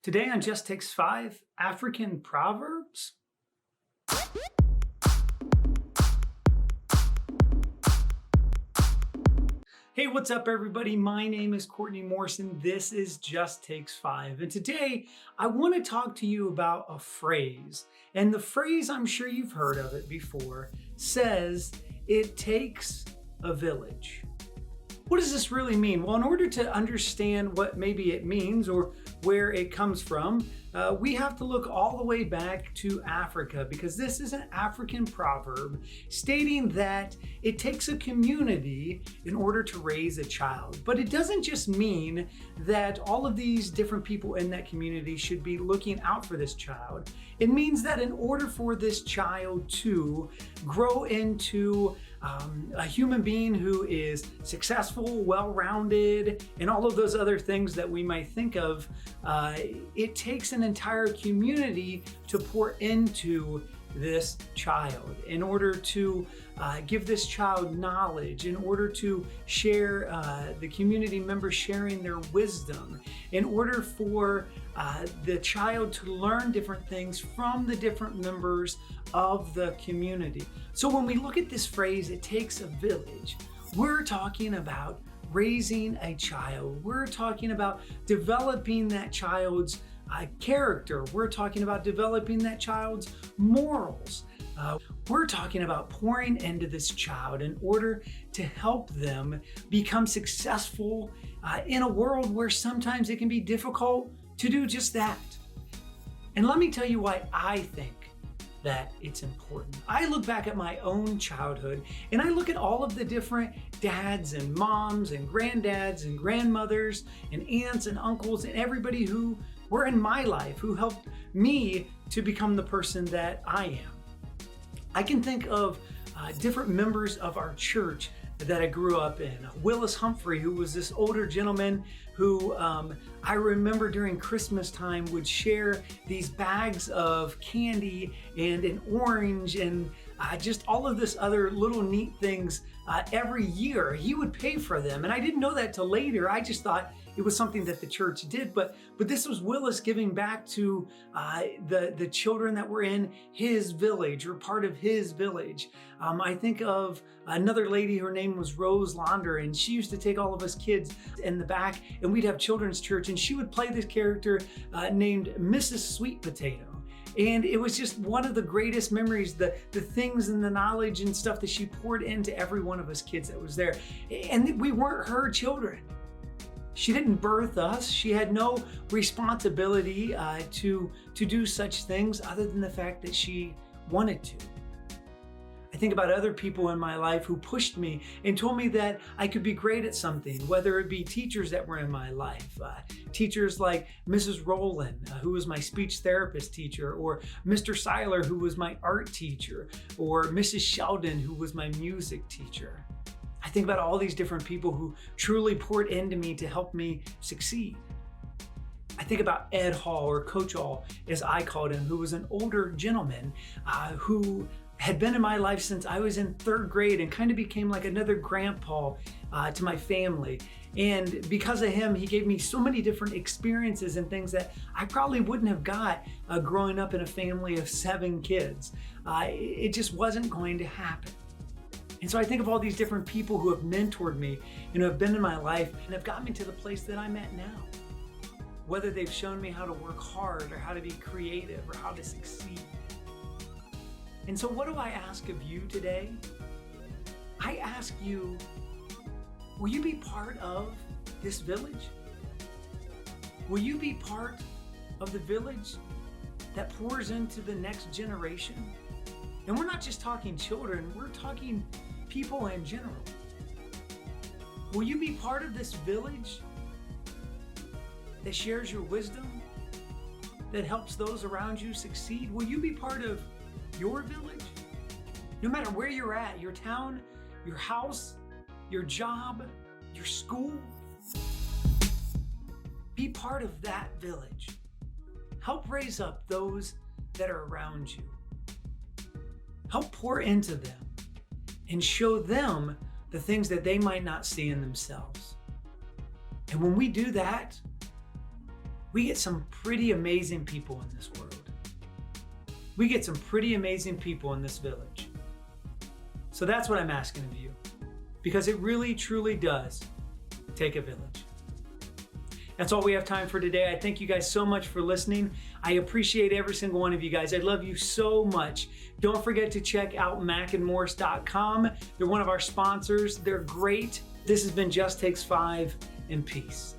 Today on JT5, African Proverbs. Hey, what's up everybody? My name is Courtney Morrison. This is JT5. And today I want to talk to you about a phrase. And the phrase, I'm sure you've heard of it before, says, "It takes a village." What does this really mean? Well, in order to understand what maybe it means or where it comes from, we have to look all the way back to Africa, because this is an African proverb stating that it takes a community in order to raise a child. But it doesn't just mean that all of these different people in that community should be looking out for this child. It means that in order for this child to grow into a human being who is successful, well-rounded, and all of those other things that we might think of, it takes an entire community to pour into this child in order to give this child knowledge, in order to share the community members sharing their wisdom, in order for the child to learn different things from the different members of the community. So when we look at this phrase, "it takes a village," we're talking about raising a child. We're talking about developing that child's character. We're talking about developing that child's morals. We're talking about pouring into this child in order to help them become successful in a world where sometimes it can be difficult to do just that. And let me tell you why I think that it's important. I look back at my own childhood and I look at all of the different dads and moms and granddads and grandmothers and aunts and uncles and everybody who were in my life who helped me to become the person that I am. I can think of different members of our church that I grew up in. Willis Humphrey, who was this older gentleman who I remember during Christmas time would share these bags of candy and an orange and just all of this other little neat things every year. He would pay for them. And I didn't know that till later. I just thought it was something that the church did, but this was Willis giving back to the children that were in his village or part of his village. I think of another lady, her name was Rose Launder, and she used to take all of us kids in the back and we'd have children's church, and she would play this character named Mrs. Sweet Potato. And it was just one of the greatest memories, the things and the knowledge and stuff that she poured into every one of us kids that was there. And we weren't her children. She didn't birth us. She had no responsibility to do such things other than the fact that she wanted to. I think about other people in my life who pushed me and told me that I could be great at something, whether it be teachers that were in my life, teachers like Mrs. Rowland, who was my speech therapist teacher, or Mr. Seiler, who was my art teacher, or Mrs. Sheldon, who was my music teacher. I think about all these different people who truly poured into me to help me succeed. I think about Ed Hall, or Coach Hall, as I called him, who was an older gentleman who had been in my life since I was in third grade and kind of became like another grandpa to my family. And because of him, he gave me so many different experiences and things that I probably wouldn't have got growing up in a family of 7 kids. It just wasn't going to happen. And so I think of all these different people who have mentored me and who have been in my life and have got me to the place that I'm at now. Whether they've shown me how to work hard or how to be creative or how to succeed. And so what do I ask of you today? I ask you, will you be part of this village? Will you be part of the village that pours into the next generation? And we're not just talking children, we're talking people in general. Will you be part of this village that shares your wisdom, that helps those around you succeed? Will you be part of your village? No matter where you're at, your town, your house, your job, your school, be part of that village. Help raise up those that are around you. Help pour into them and show them the things that they might not see in themselves. And when we do that, we get some pretty amazing people in this world. We get some pretty amazing people in this village. So that's what I'm asking of you, because it really, truly does take a village. That's all we have time for today. I thank you guys so much for listening. I appreciate every single one of you guys. I love you so much. Don't forget to check out macandmorris.com. They're one of our sponsors. They're great. This has been Just Takes 5, and peace.